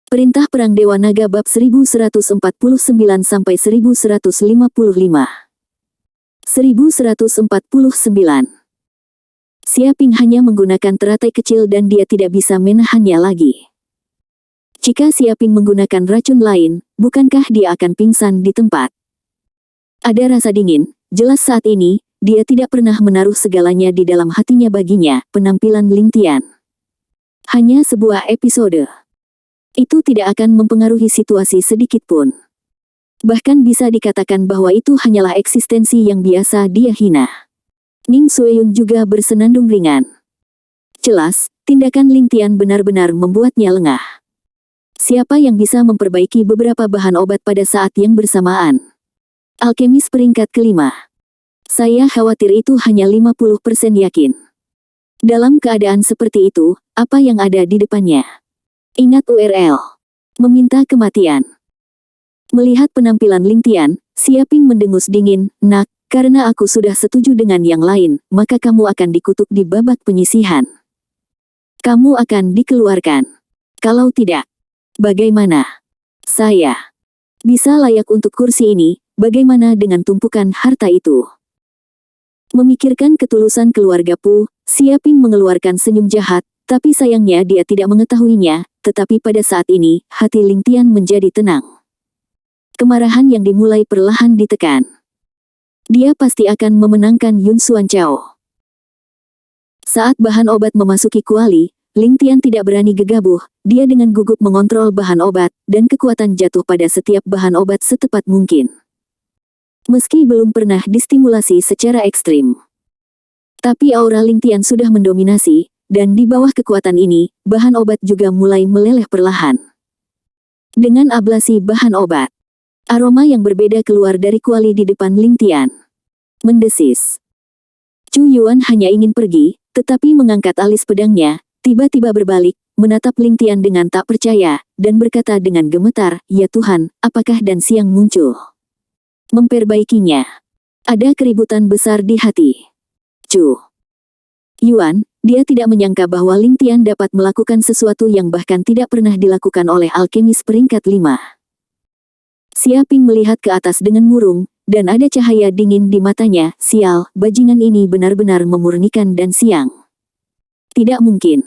Perintah Perang Dewa Naga bab 1149-1155. 1149. Siaping hanya menggunakan teratai kecil dan dia tidak bisa menahannya lagi. Jika Siaping menggunakan racun lain, bukankah dia akan pingsan di tempat? Ada rasa dingin, jelas saat ini, dia tidak pernah menaruh segalanya di dalam hatinya baginya, penampilan Ling Tian. Hanya sebuah episode. Itu tidak akan mempengaruhi situasi sedikit pun. Bahkan bisa dikatakan bahwa itu hanyalah eksistensi yang biasa dia hina. Ning Sueyun juga bersenandung ringan. Jelas, tindakan Ling Tian benar-benar membuatnya lengah. Siapa yang bisa memperbaiki beberapa bahan obat pada saat yang bersamaan? Alkemis peringkat kelima. Saya khawatir itu hanya 50% yakin. Dalam keadaan seperti itu, apa yang ada di depannya? Ingat URL. Meminta kematian. Melihat penampilan Ling Tian, Siaping mendengus dingin, "Nak, karena aku sudah setuju dengan yang lain, maka kamu akan dikutuk di babak penyisihan. Kamu akan dikeluarkan. Kalau tidak, bagaimana? Saya bisa layak untuk kursi ini, bagaimana dengan tumpukan harta itu?" Memikirkan ketulusan keluarga Pu, Siaping mengeluarkan senyum jahat, tapi sayangnya dia tidak mengetahuinya, tetapi pada saat ini, hati Ling Tian menjadi tenang. Kemarahan yang dimulai perlahan ditekan. Dia pasti akan memenangkan Yun Xuan Chao. Saat bahan obat memasuki kuali, Ling Tian tidak berani gegabah, dia dengan gugup mengontrol bahan obat, dan kekuatan jatuh pada setiap bahan obat setepat mungkin. Meski belum pernah distimulasi secara ekstrim. Tapi aura Ling Tian sudah mendominasi, dan di bawah kekuatan ini, bahan obat juga mulai meleleh perlahan. Dengan ablasi bahan obat, aroma yang berbeda keluar dari kuali di depan Ling Tian. Mendesis. Chu Yuan hanya ingin pergi, tetapi mengangkat alis pedangnya, tiba-tiba berbalik, menatap Ling Tian dengan tak percaya, dan berkata dengan gemetar, "Ya Tuhan, apakah Dan Siang muncul?" Memperbaikinya. Ada keributan besar di hati Chu Yuan. Dia tidak menyangka bahwa Ling Tian dapat melakukan sesuatu yang bahkan tidak pernah dilakukan oleh alkemis peringkat 5. Siaping melihat ke atas dengan murung, dan ada cahaya dingin di matanya. Sial, bajingan ini benar-benar memurnikan Dan Siang. Tidak mungkin.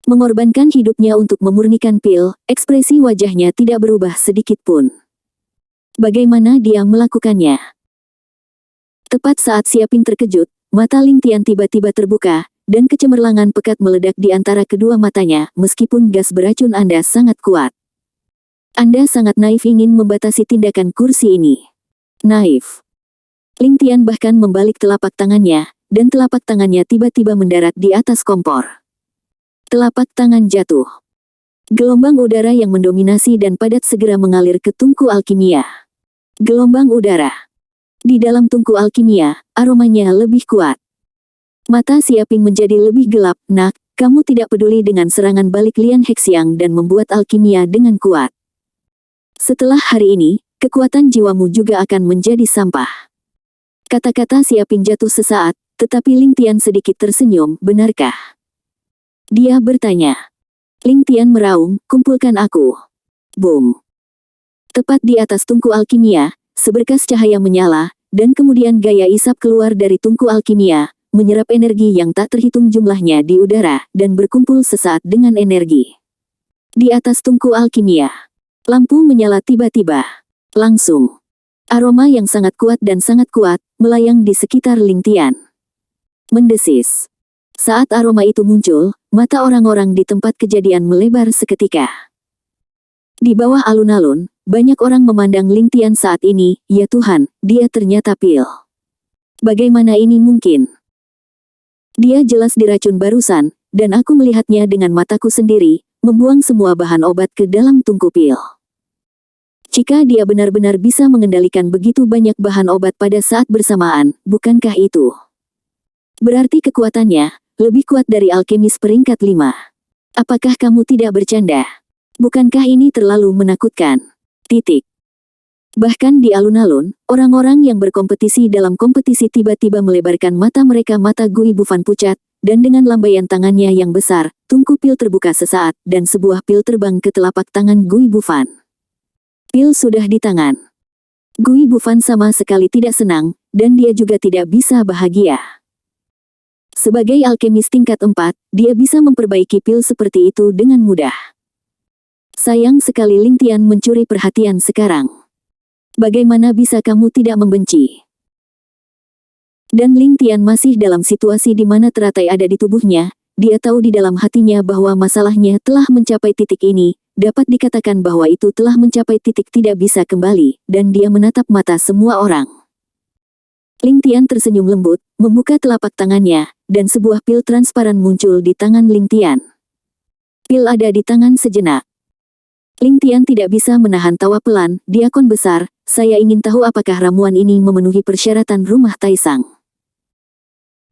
Mengorbankan hidupnya untuk memurnikan pil, ekspresi wajahnya tidak berubah sedikit pun. Bagaimana dia melakukannya? Tepat saat Siaping terkejut, mata Ling Tian tiba-tiba terbuka, dan kecemerlangan pekat meledak di antara kedua matanya, meskipun gas beracun Anda sangat kuat. Anda sangat naif ingin membatasi tindakan kursi ini. Naif. Ling Tian bahkan membalik telapak tangannya, dan telapak tangannya tiba-tiba mendarat di atas kompor. Telapak tangan jatuh. Gelombang udara yang mendominasi dan padat segera mengalir ke tungku alkimia. Gelombang udara. Di dalam tungku alkimia, aromanya lebih kuat. Mata Siaping menjadi lebih gelap. "Nak, kamu tidak peduli dengan serangan balik Lian Hexiang dan membuat alkimia dengan kuat. Setelah hari ini, kekuatan jiwamu juga akan menjadi sampah." Kata-kata Siaping jatuh sesaat, tetapi Ling Tian sedikit tersenyum. "Benarkah?" Dia bertanya. Ling Tian meraung, "Kumpulkan aku." Boom. Tepat di atas tungku alkimia, seberkas cahaya menyala, dan kemudian gaya isap keluar dari tungku alkimia, menyerap energi yang tak terhitung jumlahnya di udara, dan berkumpul sesaat dengan energi. Di atas tungku alkimia, lampu menyala tiba-tiba. Langsung. Aroma yang sangat kuat dan sangat kuat, melayang di sekitar Ling Tian. Mendesis. Saat aroma itu muncul, mata orang-orang di tempat kejadian melebar seketika. Di bawah alun-alun, banyak orang memandang Ling Tian saat ini. "Ya Tuhan, dia ternyata pil. Bagaimana ini mungkin? Dia jelas diracun barusan, dan aku melihatnya dengan mataku sendiri, membuang semua bahan obat ke dalam tungku pil." Jika dia benar-benar bisa mengendalikan begitu banyak bahan obat pada saat bersamaan, bukankah itu berarti kekuatannya lebih kuat dari alkemis peringkat 5? Apakah kamu tidak bercanda? Bukankah ini terlalu menakutkan? Titik. Bahkan di alun-alun, orang-orang yang berkompetisi dalam kompetisi tiba-tiba melebarkan mata mereka. Mata Gui Bufan pucat, dan dengan lambaian tangannya yang besar, tungku pil terbuka sesaat, dan sebuah pil terbang ke telapak tangan Gui Bufan. Pil sudah di tangan. Gui Bufan sama sekali tidak senang, dan dia juga tidak bisa bahagia. Sebagai alkemis tingkat 4, dia bisa memperbaiki pil seperti itu dengan mudah. Sayang sekali Ling Tian mencuri perhatian sekarang. Bagaimana bisa kamu tidak membenci? Dan Ling Tian masih dalam situasi di mana teratai ada di tubuhnya. Dia tahu di dalam hatinya bahwa masalahnya telah mencapai titik ini. Dapat dikatakan bahwa itu telah mencapai titik tidak bisa kembali, dan dia menatap mata semua orang. Ling Tian tersenyum lembut, membuka telapak tangannya, dan sebuah pil transparan muncul di tangan Ling Tian. Pil ada di tangan sejenak. Ling Tian tidak bisa menahan tawa pelan. Diakon besar, saya ingin tahu apakah ramuan ini memenuhi persyaratan rumah Taisang.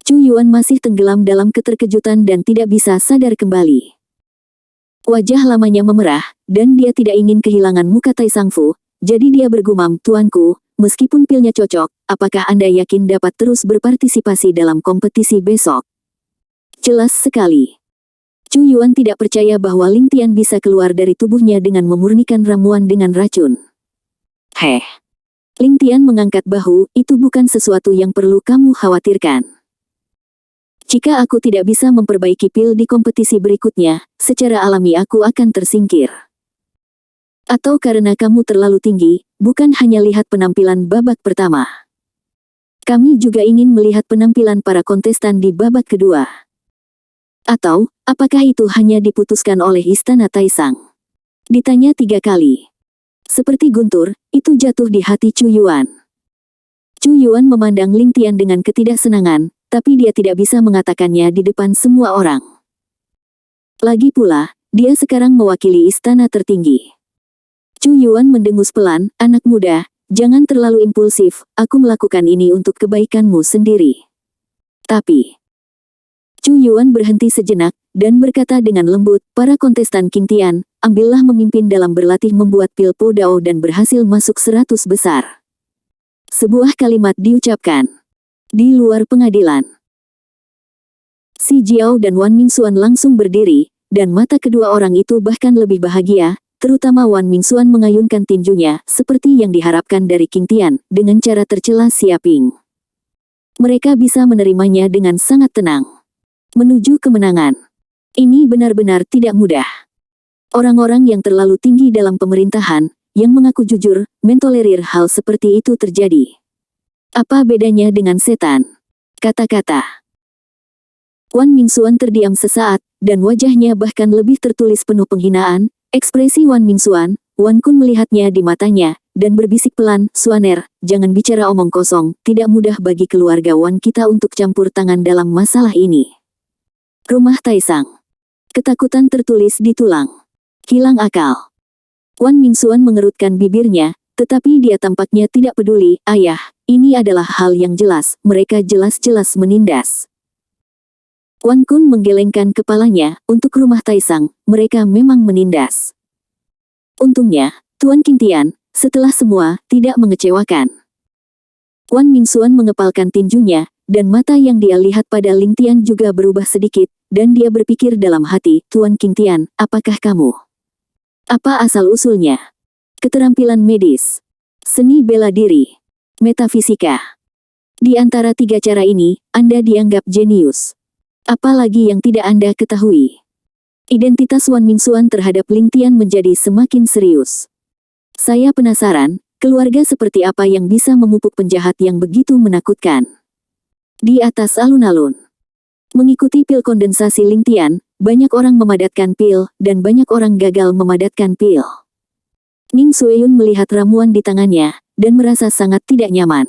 Chu Yuan masih tenggelam dalam keterkejutan dan tidak bisa sadar kembali. Wajah lamanya memerah, dan dia tidak ingin kehilangan muka Taisang Fu, jadi dia bergumam, "Tuanku, meskipun pilnya cocok, apakah Anda yakin dapat terus berpartisipasi dalam kompetisi besok?" Jelas sekali. Chu Yuan tidak percaya bahwa Ling Tian bisa keluar dari tubuhnya dengan memurnikan ramuan dengan racun. Ling Tian mengangkat bahu, itu bukan sesuatu yang perlu kamu khawatirkan. Jika aku tidak bisa memperbaiki pil di kompetisi berikutnya, secara alami aku akan tersingkir. Atau karena kamu terlalu tinggi, bukan hanya lihat penampilan babak pertama. Kami juga ingin melihat penampilan para kontestan di babak kedua. Atau, apakah itu hanya diputuskan oleh Istana Taisang? Ditanya 3 kali. Seperti guntur, itu jatuh di hati Chu Yuan. Chu Yuan memandang Ling Tian dengan ketidaksenangan, tapi dia tidak bisa mengatakannya di depan semua orang. Lagi pula, dia sekarang mewakili istana tertinggi. Chu Yuan mendengus pelan, "Anak muda, jangan terlalu impulsif, aku melakukan ini untuk kebaikanmu sendiri." Tapi Chu Yuan berhenti sejenak, dan berkata dengan lembut, "Para kontestan King Tian, ambillah memimpin dalam berlatih membuat pil Po Dao dan berhasil masuk 100 besar." Sebuah kalimat diucapkan. Di luar pengadilan, Si Jiao dan Wan Mingxuan langsung berdiri, dan mata kedua orang itu bahkan lebih bahagia, terutama Wan Mingxuan mengayunkan tinjunya, seperti yang diharapkan dari King Tian, dengan cara tercela Siaping. Mereka bisa menerimanya dengan sangat tenang. Menuju kemenangan. Ini benar-benar tidak mudah. Orang-orang yang terlalu tinggi dalam pemerintahan, yang mengaku jujur, mentolerir hal seperti itu terjadi. Apa bedanya dengan setan? Kata-kata. Wan Mingxuan terdiam sesaat, dan wajahnya bahkan lebih tertulis penuh penghinaan. Ekspresi Wan Mingxuan, Wan Kun melihatnya di matanya, dan berbisik pelan, "Suaner, jangan bicara omong kosong, tidak mudah bagi keluarga Wan kita untuk campur tangan dalam masalah ini." Rumah Taisang. Ketakutan tertulis di tulang. Hilang akal. Wan Mingxuan mengerutkan bibirnya, tetapi dia tampaknya tidak peduli. "Ayah, ini adalah hal yang jelas, mereka jelas-jelas menindas." Wan Kun menggelengkan kepalanya, "Untuk rumah Taisang, mereka memang menindas." Untungnya, Tuan King Tian, setelah semua, tidak mengecewakan. Wan Mingxuan mengepalkan tinjunya, dan mata yang dia lihat pada Ling Tian juga berubah sedikit, dan dia berpikir dalam hati, "Tuan King Tian, apakah kamu? Apa asal-usulnya? Keterampilan medis, seni bela diri, metafisika. Di antara 3 cara ini, Anda dianggap jenius. Apalagi yang tidak Anda ketahui?" Identitas Wan Mingxuan terhadap Ling Tian menjadi semakin serius. "Saya penasaran, keluarga seperti apa yang bisa memupuk penjahat yang begitu menakutkan?" Di atas alun-alun. Mengikuti pil kondensasi Ling Tian, banyak orang memadatkan pil, dan banyak orang gagal memadatkan pil. Ning Xueyun melihat ramuan di tangannya, dan merasa sangat tidak nyaman.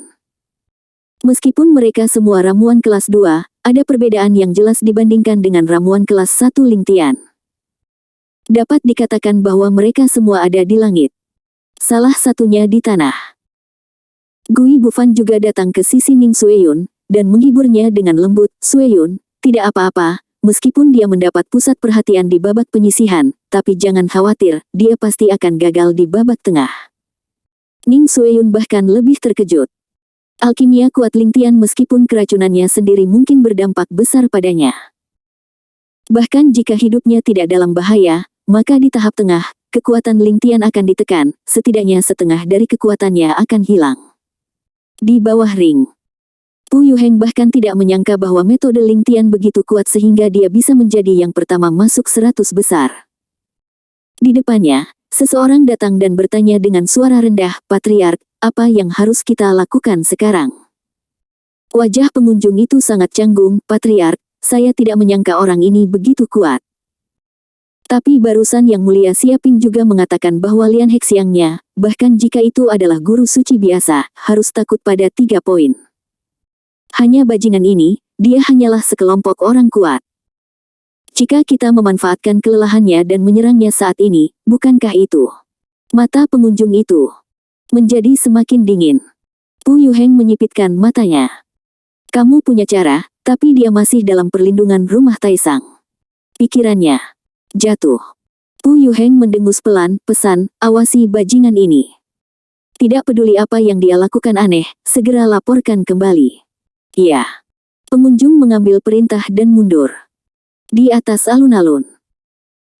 Meskipun mereka semua ramuan kelas 2, ada perbedaan yang jelas dibandingkan dengan ramuan kelas 1 Ling Tian. Dapat dikatakan bahwa mereka semua ada di langit. Salah satunya di tanah. Gui Bufan juga datang ke sisi Ning Xueyun, dan menghiburnya dengan lembut, "Xueyun, tidak apa-apa, meskipun dia mendapat pusat perhatian di babak penyisihan, tapi jangan khawatir, dia pasti akan gagal di babak tengah." Ning Xueyun bahkan lebih terkejut. Alkimia kuat Ling Tian meskipun keracunannya sendiri mungkin berdampak besar padanya. Bahkan jika hidupnya tidak dalam bahaya, maka di tahap tengah, kekuatan Ling Tian akan ditekan, setidaknya setengah dari kekuatannya akan hilang. Di bawah ring, Pu Yuheng bahkan tidak menyangka bahwa metode Ling Tian begitu kuat sehingga dia bisa menjadi yang pertama masuk 100 besar. Di depannya, seseorang datang dan bertanya dengan suara rendah, "Patriark, apa yang harus kita lakukan sekarang?" Wajah pengunjung itu sangat canggung, "Patriark, saya tidak menyangka orang ini begitu kuat." Tapi barusan Yang Mulia Siaping juga mengatakan bahwa Lian Hexiangnya, bahkan jika itu adalah guru suci biasa, harus takut pada 3 poin. Hanya bajingan ini, dia hanyalah sekelompok orang kuat. Jika kita memanfaatkan kelelahannya dan menyerangnya saat ini, bukankah itu? Mata pengunjung itu menjadi semakin dingin. Pu Yuheng menyipitkan matanya. Kamu punya cara, tapi dia masih dalam perlindungan rumah Taisang. Pikirannya jatuh. Pu Yuheng mendengus pelan, pesan, awasi bajingan ini. Tidak peduli apa yang dia lakukan aneh, segera laporkan kembali. Iya. Pengunjung mengambil perintah dan mundur. Di atas alun-alun,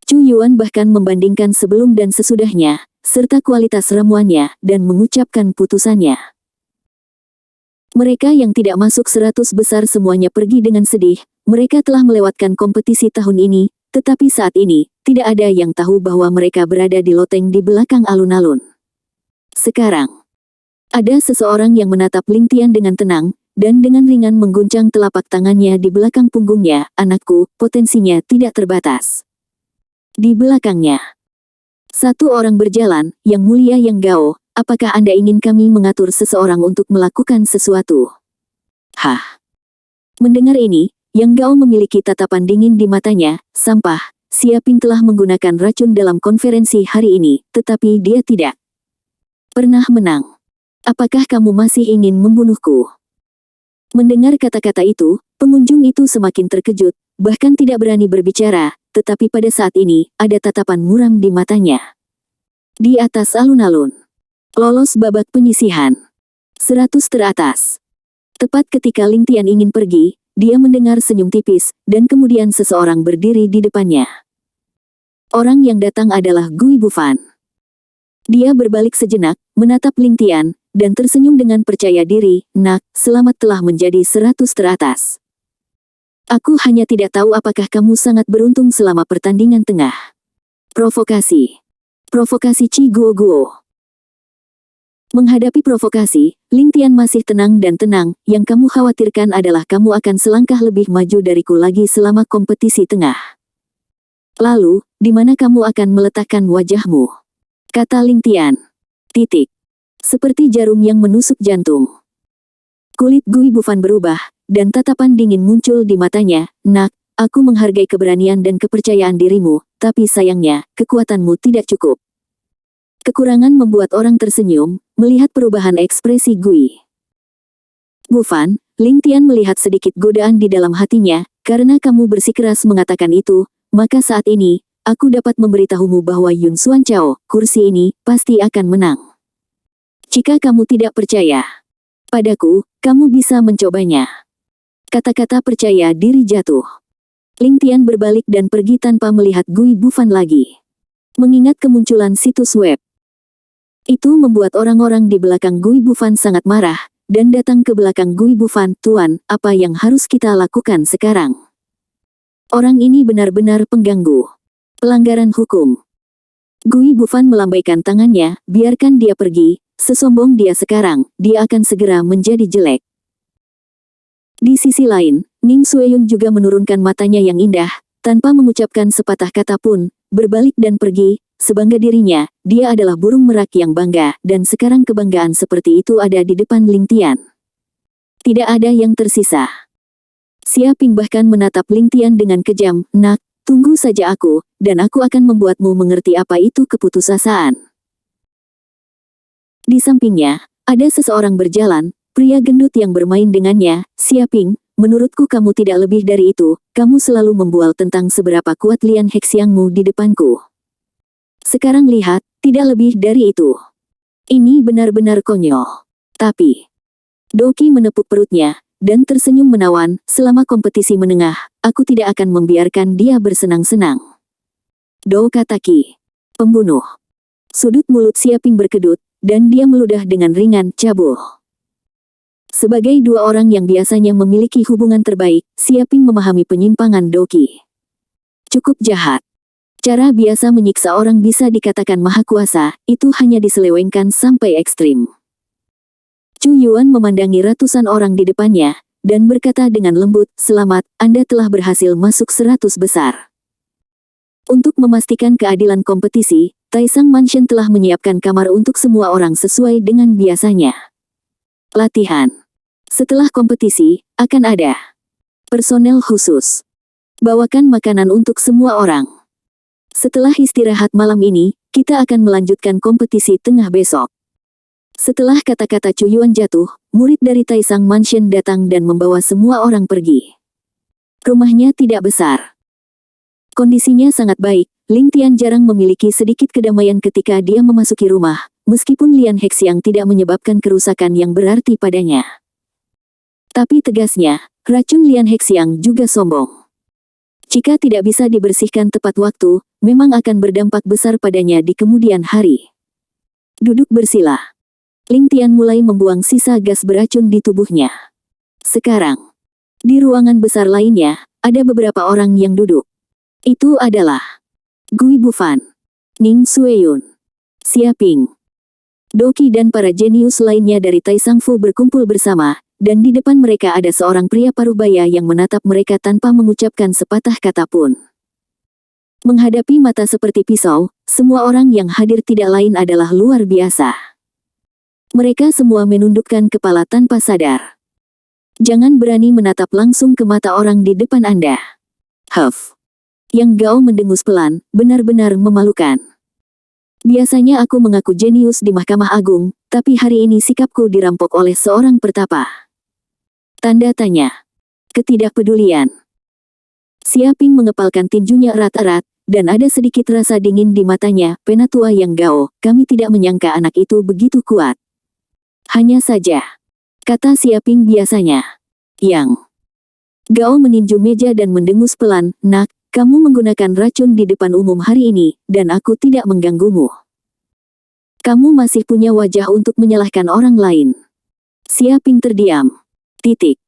Chu Yuan bahkan membandingkan sebelum dan sesudahnya, serta kualitas ramuannya, dan mengucapkan putusannya. Mereka yang tidak masuk 100 besar semuanya pergi dengan sedih, mereka telah melewatkan kompetisi tahun ini, tetapi saat ini, tidak ada yang tahu bahwa mereka berada di loteng di belakang alun-alun. Sekarang, ada seseorang yang menatap Ling Tian dengan tenang, dan dengan ringan mengguncang telapak tangannya di belakang punggungnya, "Anakku, potensinya tidak terbatas." Di belakangnya, satu orang berjalan, "Yang Mulia Yang Gao, apakah Anda ingin kami mengatur seseorang untuk melakukan sesuatu?" Hah. Mendengar ini, Yang Gao memiliki tatapan dingin di matanya, "Sampah, Siaping telah menggunakan racun dalam konferensi hari ini, tetapi dia tidak pernah menang. Apakah kamu masih ingin membunuhku?" Mendengar kata-kata itu, pengunjung itu semakin terkejut, bahkan tidak berani berbicara, tetapi pada saat ini, ada tatapan muram di matanya. Di atas alun-alun, lolos babak penyisihan 100 teratas. Tepat ketika Ling Tian ingin pergi, dia mendengar senyum tipis, dan kemudian seseorang berdiri di depannya. Orang yang datang adalah Gui Bufan. Dia berbalik sejenak, menatap Ling Tian, dan tersenyum dengan percaya diri, "Nak, selamat telah menjadi 100 teratas. Aku hanya tidak tahu apakah kamu sangat beruntung selama pertandingan tengah." Provokasi. Provokasi Chi Guo Guo. Menghadapi provokasi, Ling Tian masih tenang dan tenang, "Yang kamu khawatirkan adalah kamu akan selangkah lebih maju dariku lagi selama kompetisi tengah. Lalu, di mana kamu akan meletakkan wajahmu?" Kata Ling Tian. Titik. Seperti jarum yang menusuk jantung. Kulit Gui Bufan berubah, dan tatapan dingin muncul di matanya, "Nak, aku menghargai keberanian dan kepercayaan dirimu, tapi sayangnya, kekuatanmu tidak cukup." Kekurangan membuat orang tersenyum, melihat perubahan ekspresi Gui Bufan. Ling Tian melihat sedikit godaan di dalam hatinya, "Karena kamu bersikeras mengatakan itu, maka saat ini, aku dapat memberitahumu bahwa Yun Xuan Chao, kursi ini, pasti akan menang. Jika kamu tidak percaya padaku, kamu bisa mencobanya." Kata-kata percaya diri jatuh. Ling Tian berbalik dan pergi tanpa melihat Gui Bufan lagi. Mengingat kemunculan situs web itu membuat orang-orang di belakang Gui Bufan sangat marah, dan datang ke belakang Gui Bufan, "Tuan, apa yang harus kita lakukan sekarang? Orang ini benar-benar pengganggu. Pelanggaran hukum." Gui Bufan melambaikan tangannya, "Biarkan dia pergi, sesombong dia sekarang, dia akan segera menjadi jelek." Di sisi lain, Ning Xueyun juga menurunkan matanya yang indah, tanpa mengucapkan sepatah kata pun, berbalik dan pergi, sebangga dirinya, dia adalah burung merak yang bangga, dan sekarang kebanggaan seperti itu ada di depan Ling Tian. Tidak ada yang tersisa. Siaping bahkan menatap Ling Tian dengan kejam, "Nak, tunggu saja aku, dan aku akan membuatmu mengerti apa itu keputusasaan." Di sampingnya, ada seseorang berjalan, pria gendut yang bermain dengannya, "Siaping, menurutku kamu tidak lebih dari itu, kamu selalu membual tentang seberapa kuat Lian Hexiangmu di depanku. Sekarang lihat, tidak lebih dari itu. Ini benar-benar konyol. Tapi, Doki menepuk perutnya, dan tersenyum menawan. Selama kompetisi menengah, aku tidak akan membiarkan dia bersenang-senang. Do Kataki. Pembunuh. Sudut mulut Siaping berkedut, dan dia meludah dengan ringan, cabul. Sebagai dua orang yang biasanya memiliki hubungan terbaik, Siaping memahami penyimpangan Doki. Cukup jahat. Cara biasa menyiksa orang bisa dikatakan maha kuasa, itu hanya diselewengkan sampai ekstrim. Chu Yuan memandangi ratusan orang di depannya, dan berkata dengan lembut, "Selamat, Anda telah berhasil masuk 100 besar." Untuk memastikan keadilan kompetisi, Taisang Mansion telah menyiapkan kamar untuk semua orang sesuai dengan biasanya. Latihan. Setelah kompetisi, akan ada personel khusus. Bawakan makanan untuk semua orang. Setelah istirahat malam ini, kita akan melanjutkan kompetisi tengah besok. Setelah kata-kata Chu Yuan jatuh, murid dari Taisang Mansion datang dan membawa semua orang pergi. Rumahnya tidak besar. Kondisinya sangat baik. Ling Tian jarang memiliki sedikit kedamaian ketika dia memasuki rumah, meskipun Lian Hexiang tidak menyebabkan kerusakan yang berarti padanya. Tapi tegasnya, racun Lian Hexiang juga sombong. Jika tidak bisa dibersihkan tepat waktu, memang akan berdampak besar padanya di kemudian hari. Duduk bersila. Ling Tian mulai membuang sisa gas beracun di tubuhnya. Sekarang, di ruangan besar lainnya, ada beberapa orang yang duduk. Itu adalah Gui Bufan, Ning Sueyun, Siaping, Doki dan para jenius lainnya dari Taisang Fu berkumpul bersama, dan di depan mereka ada seorang pria parubaya yang menatap mereka tanpa mengucapkan sepatah kata pun. Menghadapi mata seperti pisau, semua orang yang hadir tidak lain adalah luar biasa. Mereka semua menundukkan kepala tanpa sadar. Jangan berani menatap langsung ke mata orang di depan Anda. Huff. Yang Gao mendengus pelan, benar-benar memalukan. Biasanya aku mengaku jenius di Mahkamah Agung, tapi hari ini sikapku dirampok oleh seorang pertapa. Tanda tanya. Ketidakpedulian. Siaping mengepalkan tinjunya erat-erat, dan ada sedikit rasa dingin di matanya. Penatua Yang Gao, kami tidak menyangka anak itu begitu kuat. Hanya saja, kata Siaping biasanya. Yang Gao meninju meja dan mendengus pelan, "Nak, kamu menggunakan racun di depan umum hari ini, dan aku tidak mengganggumu. Kamu masih punya wajah untuk menyalahkan orang lain." Siaping terdiam. Titik.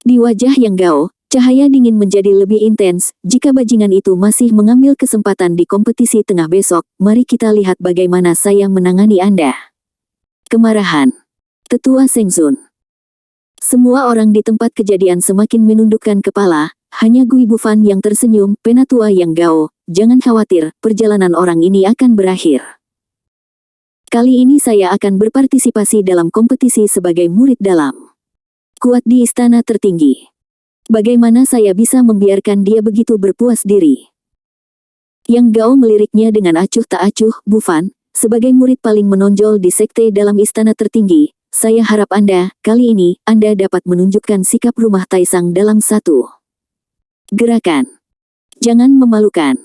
Di wajah Yang Gao, cahaya dingin menjadi lebih intens. Jika bajingan itu masih mengambil kesempatan di kompetisi tengah besok, mari kita lihat bagaimana saya menangani Anda. Kemarahan. Tetua Sengzun. Semua orang di tempat kejadian semakin menundukkan kepala, hanya Gui Bufan yang tersenyum. Penatua Yang Gao, jangan khawatir, perjalanan orang ini akan berakhir. Kali ini saya akan berpartisipasi dalam kompetisi sebagai murid dalam. Kuat di istana tertinggi. Bagaimana saya bisa membiarkan dia begitu berpuas diri? Yang Gao meliriknya dengan acuh tak acuh. Bufan, sebagai murid paling menonjol di sekte dalam istana tertinggi, saya harap Anda, kali ini, Anda dapat menunjukkan sikap rumah Taisang dalam satu gerakan. Jangan memalukan.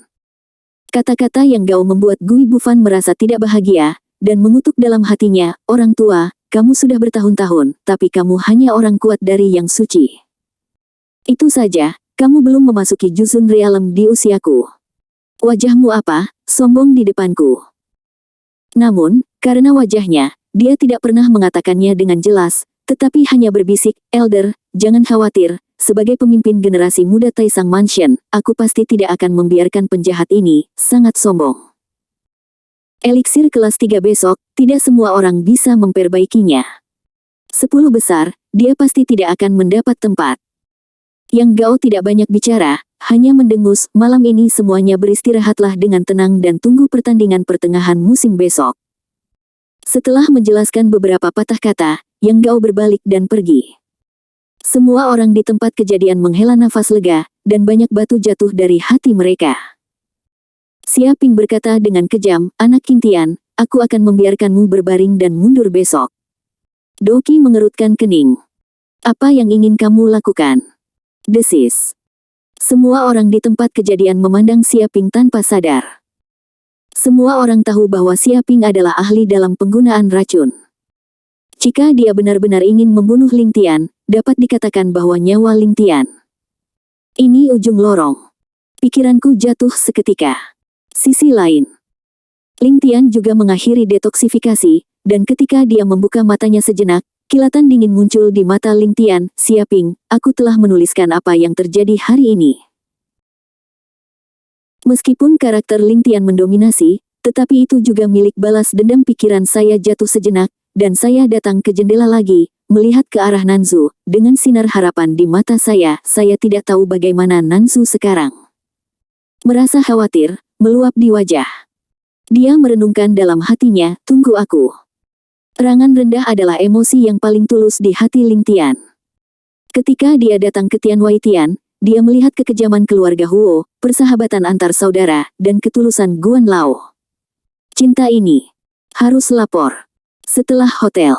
Kata-kata Yang Gao membuat Gui Bufan merasa tidak bahagia, dan mengutuk dalam hatinya, "Orang tua, kamu sudah bertahun-tahun, tapi kamu hanya orang kuat dari yang suci. Itu saja, kamu belum memasuki Juzun Realem di usiaku. Wajahmu apa, sombong di depanku." Namun, karena wajahnya, dia tidak pernah mengatakannya dengan jelas, tetapi hanya berbisik, "Elder, jangan khawatir, sebagai pemimpin generasi muda Taisang Mansion, aku pasti tidak akan membiarkan penjahat ini, sangat sombong. Eliksir kelas 3 besok, tidak semua orang bisa memperbaikinya. 10 besar, dia pasti tidak akan mendapat tempat." Yang Gao tidak banyak bicara, hanya mendengus. Malam ini semuanya beristirahatlah dengan tenang dan tunggu pertandingan pertengahan musim besok. Setelah menjelaskan beberapa patah kata, Yang Gao berbalik dan pergi. Semua orang di tempat kejadian menghela nafas lega, dan banyak batu jatuh dari hati mereka. Siaping berkata dengan kejam, "Anak King Tian, aku akan membiarkanmu berbaring dan mundur besok." Doki mengerutkan kening. "Apa yang ingin kamu lakukan?" desis. Semua orang di tempat kejadian memandang Siaping tanpa sadar. Semua orang tahu bahwa Siaping adalah ahli dalam penggunaan racun. Jika dia benar-benar ingin membunuh Ling Tian, dapat dikatakan bahwa nyawa Ling Tian ini ujung lorong. Pikiranku jatuh seketika. Sisi lain, Ling Tian juga mengakhiri detoksifikasi, dan ketika dia membuka matanya sejenak, kilatan dingin muncul di mata Ling Tian. Siaping, aku telah menuliskan apa yang terjadi hari ini. Meskipun karakter Ling Tian mendominasi, tetapi itu juga milik balas dendam. Pikiran saya jatuh sejenak, dan saya datang ke jendela lagi, melihat ke arah Nanzu, dengan sinar harapan di mata saya tidak tahu bagaimana Nanzu sekarang. Merasa khawatir, meluap di wajah. Dia merenungkan dalam hatinya, tunggu aku. Erangan rendah adalah emosi yang paling tulus di hati Ling Tian. Ketika dia datang ke Tian Wei Tian, dia melihat kekejaman keluarga Huo, persahabatan antar saudara, dan ketulusan Guan Lao. Cinta ini harus lapor. Setelah hotel,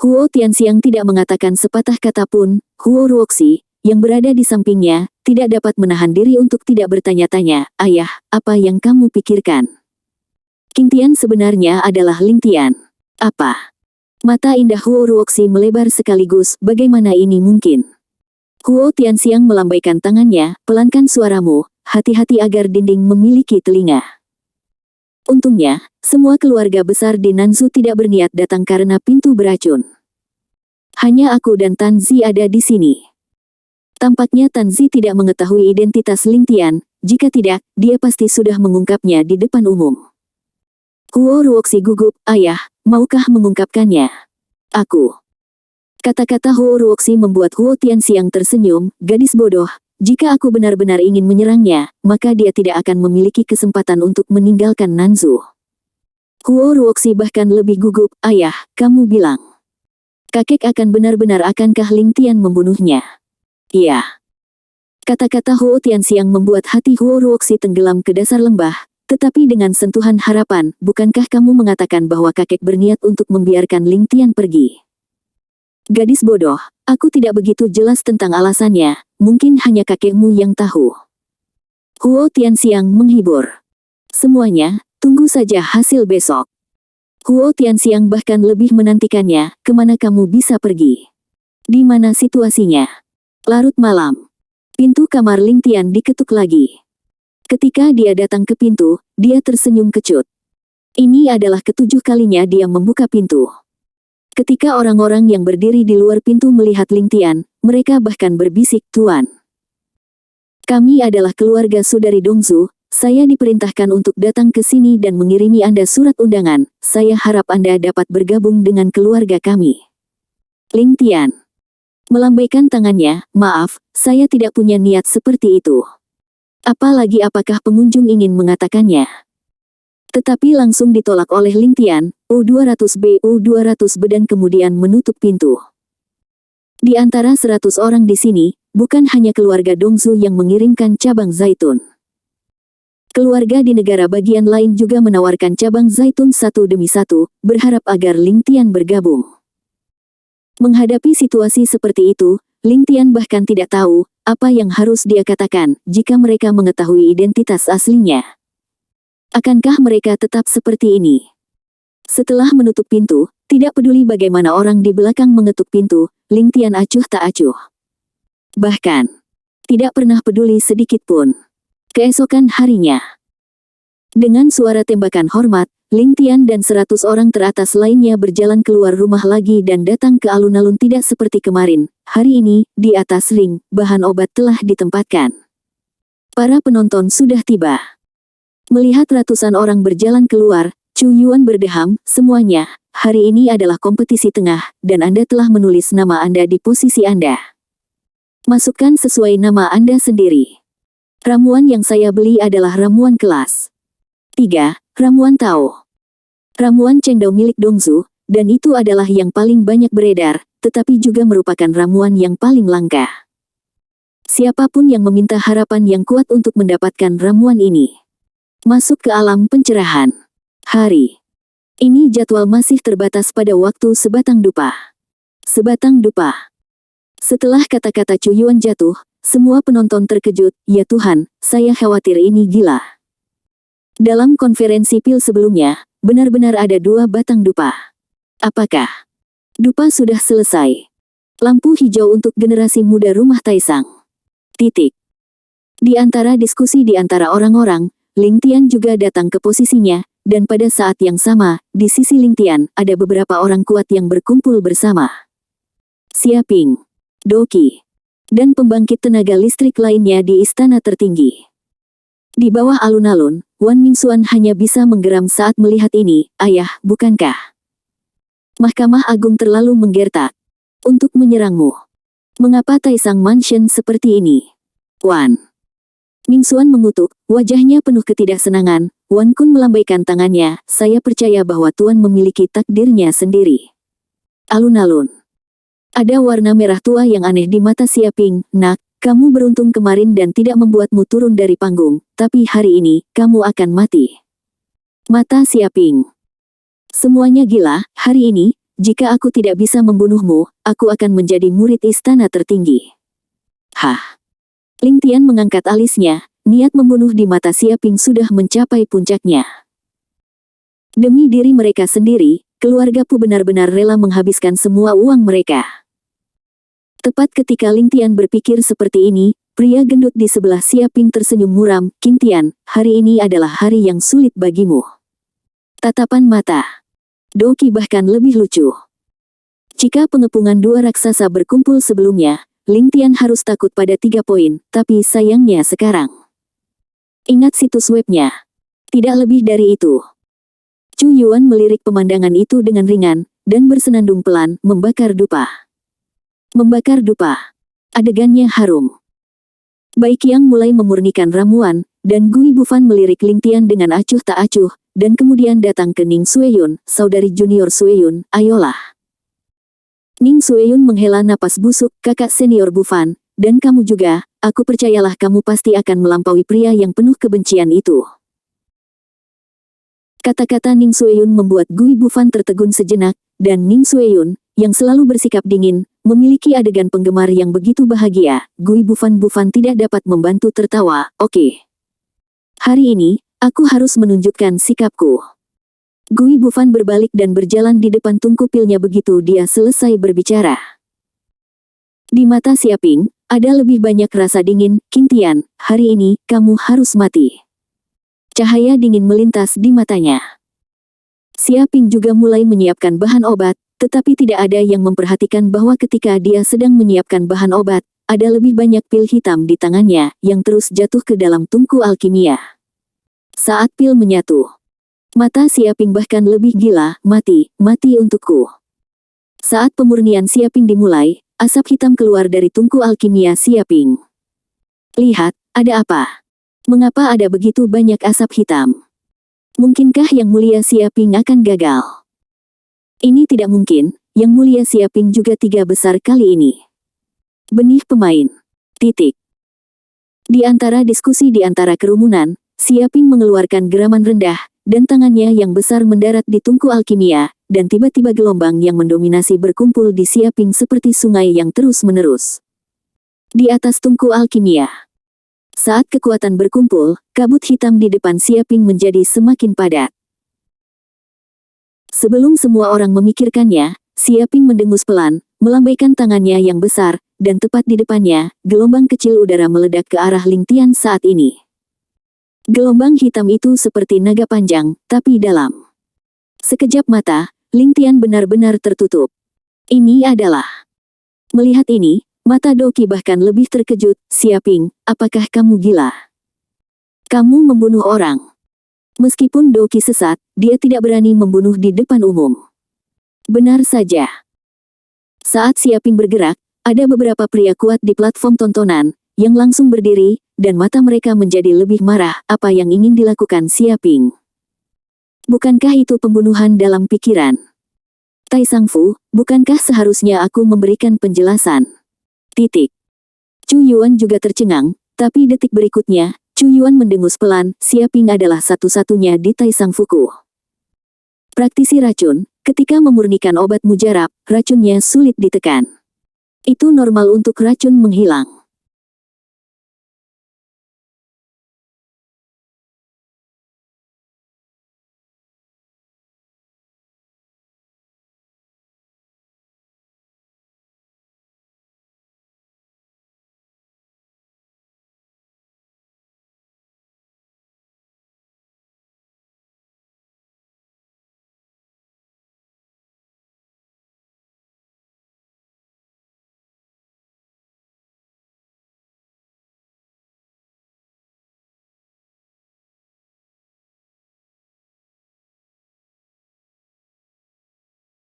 Huo Tianxiang tidak mengatakan sepatah kata pun. Huo Ruoxi, yang berada di sampingnya, tidak dapat menahan diri untuk tidak bertanya-tanya, ayah, apa yang kamu pikirkan? King Tian sebenarnya adalah Ling Tian. Apa? Mata indah Huo Ruoxi melebar sekaligus, bagaimana ini mungkin? Huo Tianxiang melambaikan tangannya, pelankan suaramu, hati-hati agar dinding memiliki telinga. Untungnya, semua keluarga besar di Nanzu tidak berniat datang karena pintu beracun. Hanya aku dan Tan Zi ada di sini. Tampaknya Tan Zi tidak mengetahui identitas Ling Tian, jika tidak, dia pasti sudah mengungkapnya di depan umum. Huo Ruoxi gugup, ayah, maukah mengungkapkannya? Aku. Kata-kata Huo Ruoxi membuat Huo Tianxiang tersenyum, gadis bodoh, jika aku benar-benar ingin menyerangnya, maka dia tidak akan memiliki kesempatan untuk meninggalkan Nanzu. Huo Ruoxi bahkan lebih gugup, ayah, kamu bilang kakek akan benar-benar akankah Ling Tian membunuhnya? Iya. Kata-kata Huo Tianxiang membuat hati Huo Ruoxi tenggelam ke dasar lembah, tetapi dengan sentuhan harapan, bukankah kamu mengatakan bahwa kakek berniat untuk membiarkan Ling Tian pergi? Gadis bodoh, aku tidak begitu jelas tentang alasannya, mungkin hanya kakekmu yang tahu. Huo Tianxiang menghibur. Semuanya, tunggu saja hasil besok. Huo Tianxiang bahkan lebih menantikannya, kemana kamu bisa pergi? Di mana situasinya? Larut malam. Pintu kamar Ling Tian diketuk lagi. Ketika dia datang ke pintu, dia tersenyum kecut. Ini adalah ketujuh kalinya dia membuka pintu. Ketika orang-orang yang berdiri di luar pintu melihat Ling Tian, mereka bahkan berbisik, Tuan. Kami adalah keluarga saudari Dongzu, saya diperintahkan untuk datang ke sini dan mengirimi Anda surat undangan, saya harap Anda dapat bergabung dengan keluarga kami. Ling Tian melambaikan tangannya, maaf, saya tidak punya niat seperti itu. Apalagi apakah pengunjung ingin mengatakannya? Tetapi langsung ditolak oleh Ling Tian, U200B dan kemudian menutup pintu. Di antara 100 orang di sini, bukan hanya keluarga Dongzu yang mengirimkan cabang zaitun. Keluarga di negara bagian lain juga menawarkan cabang zaitun satu demi satu, berharap agar Ling Tian bergabung. Menghadapi situasi seperti itu, Ling Tian bahkan tidak tahu apa yang harus dia katakan jika mereka mengetahui identitas aslinya. Akankah mereka tetap seperti ini? Setelah menutup pintu, tidak peduli bagaimana orang di belakang mengetuk pintu, Ling Tian acuh tak acuh. Bahkan, tidak pernah peduli sedikit pun. Keesokan harinya, dengan suara tembakan hormat, Ling Tian dan 100 orang teratas lainnya berjalan keluar rumah lagi dan datang ke alun-alun tidak seperti kemarin. Hari ini, di atas ring, bahan obat telah ditempatkan. Para penonton sudah tiba. Melihat ratusan orang berjalan keluar, Chu Yuan berdeham, semuanya, hari ini adalah kompetisi tengah, dan Anda telah menulis nama Anda di posisi Anda. Masukkan sesuai nama Anda sendiri. Ramuan yang saya beli adalah ramuan kelas 3, ramuan Tao. Ramuan Chengdao milik Dongzu, dan itu adalah yang paling banyak beredar, tetapi juga merupakan ramuan yang paling langka. Siapapun yang meminta harapan yang kuat untuk mendapatkan ramuan ini, masuk ke alam pencerahan. Hari ini jadwal masih terbatas pada waktu sebatang dupa. Sebatang dupa. Setelah kata-kata Chu Yuan jatuh, semua penonton terkejut, ya Tuhan, saya khawatir ini gila. Dalam konferensi pil sebelumnya, benar-benar ada 2 batang dupa. Apakah Dupa sudah selesai. Lampu hijau untuk generasi muda rumah Taisang. Titik. Di antara diskusi di antara orang-orang, Ling Tian juga datang ke posisinya, dan pada saat yang sama, di sisi Ling Tian, ada beberapa orang kuat yang berkumpul bersama. Xia Ping, Doki, dan pembangkit tenaga listrik lainnya di istana tertinggi. Di bawah alun-alun, Wan Mingxuan hanya bisa menggeram saat melihat ini. Ayah, bukankah Mahkamah Agung terlalu menggertak untuk menyerangmu? Mengapa Taisang Mansion seperti ini? Wan Mingxuan mengutuk, wajahnya penuh ketidaksenangan. Wan Kun melambaikan tangannya, saya percaya bahwa Tuan memiliki takdirnya sendiri. Alun-alun. Ada warna merah tua yang aneh di mata Xia Ping. Nak, kamu beruntung kemarin dan tidak membuatmu turun dari panggung, tapi hari ini, kamu akan mati. Mata Xia Ping. Semuanya gila, hari ini, jika aku tidak bisa membunuhmu, aku akan menjadi murid istana tertinggi. Hah? Ling Tian mengangkat alisnya, niat membunuh di mata Xia Ping sudah mencapai puncaknya. Demi diri mereka sendiri, keluarga Pu benar-benar rela menghabiskan semua uang mereka. Tepat ketika Ling Tian berpikir seperti ini, pria gendut di sebelah Xia Ping tersenyum muram. King Tian, hari ini adalah hari yang sulit bagimu. Tatapan mata Doki bahkan lebih lucu. Jika pengepungan dua raksasa berkumpul sebelumnya, Ling Tian harus takut pada 3 poin, tapi sayangnya sekarang. Ingat situs webnya. Tidak lebih dari itu. Chu Yuan melirik pemandangan itu dengan ringan, dan bersenandung pelan, membakar dupa. Membakar dupa. Adegannya harum. Bai Qiang mulai memurnikan ramuan, dan Gui Bufan melirik Ling Tian dengan acuh tak acuh, dan kemudian datang ke Ning Sueyun, saudari junior Sueyun, ayolah. Ning Sueyun menghela napas busuk, kakak senior Bufan, dan kamu juga, aku percayalah kamu pasti akan melampaui pria yang penuh kebencian itu. Kata-kata Ning Sueyun membuat Gui Bufan tertegun sejenak, dan Ning Sueyun, yang selalu bersikap dingin, memiliki adegan penggemar yang begitu bahagia. Gui Bufan tidak dapat membantu tertawa. Oke. Hari ini, aku harus menunjukkan sikapku. Gui Bufan berbalik dan berjalan di depan tungku pilnya begitu dia selesai berbicara. Di mata Xia Ping, ada lebih banyak rasa dingin. King Tian, hari ini, kamu harus mati. Cahaya dingin melintas di matanya. Xia Ping juga mulai menyiapkan bahan obat, tetapi tidak ada yang memperhatikan bahwa ketika dia sedang menyiapkan bahan obat, ada lebih banyak pil hitam di tangannya, yang terus jatuh ke dalam tungku alkimia. Saat pil menyatu, mata Xia Ping bahkan lebih gila, mati, mati untukku. Saat pemurnian Xia Ping dimulai, asap hitam keluar dari tungku alkimia Xia Ping. Lihat, ada apa? Mengapa ada begitu banyak asap hitam? Mungkinkah Yang Mulia Xia Ping akan gagal? Ini tidak mungkin, Yang Mulia Xia Ping juga 3 besar kali ini. Benih pemain. Titik. Di antara diskusi di antara kerumunan, Xia Ping mengeluarkan geraman rendah, dan tangannya yang besar mendarat di tungku alkimia, dan tiba-tiba gelombang yang mendominasi berkumpul di Xia Ping seperti sungai yang terus-menerus. Di atas tungku alkimia. Saat kekuatan berkumpul, kabut hitam di depan Xia Ping menjadi semakin padat. Sebelum semua orang memikirkannya, Xia Ping mendengus pelan, melambaikan tangannya yang besar, dan tepat di depannya, gelombang kecil udara meledak ke arah Ling Tian saat ini. Gelombang hitam itu seperti naga panjang, tapi dalam. Sekejap mata, Ling Tian benar-benar tertutup. Ini adalah. Melihat ini, mata Doki bahkan lebih terkejut. Xia Ping, apakah kamu gila? Kamu membunuh orang. Meskipun Doki sesat, dia tidak berani membunuh di depan umum. Benar saja. Saat Xia Ping bergerak, ada beberapa pria kuat di platform tontonan, yang langsung berdiri, dan mata mereka menjadi lebih marah. Apa yang ingin dilakukan Xia Ping? Bukankah itu pembunuhan dalam pikiran? Taisang Fu, bukankah seharusnya aku memberikan penjelasan? Titik. Chu Yuan juga tercengang, tapi detik berikutnya, Chu Yuan mendengus pelan. Xia Ping adalah satu-satunya di Taisang Fuku. Praktisi racun, ketika memurnikan obat mujarab, racunnya sulit ditekan. Itu normal untuk racun menghilang.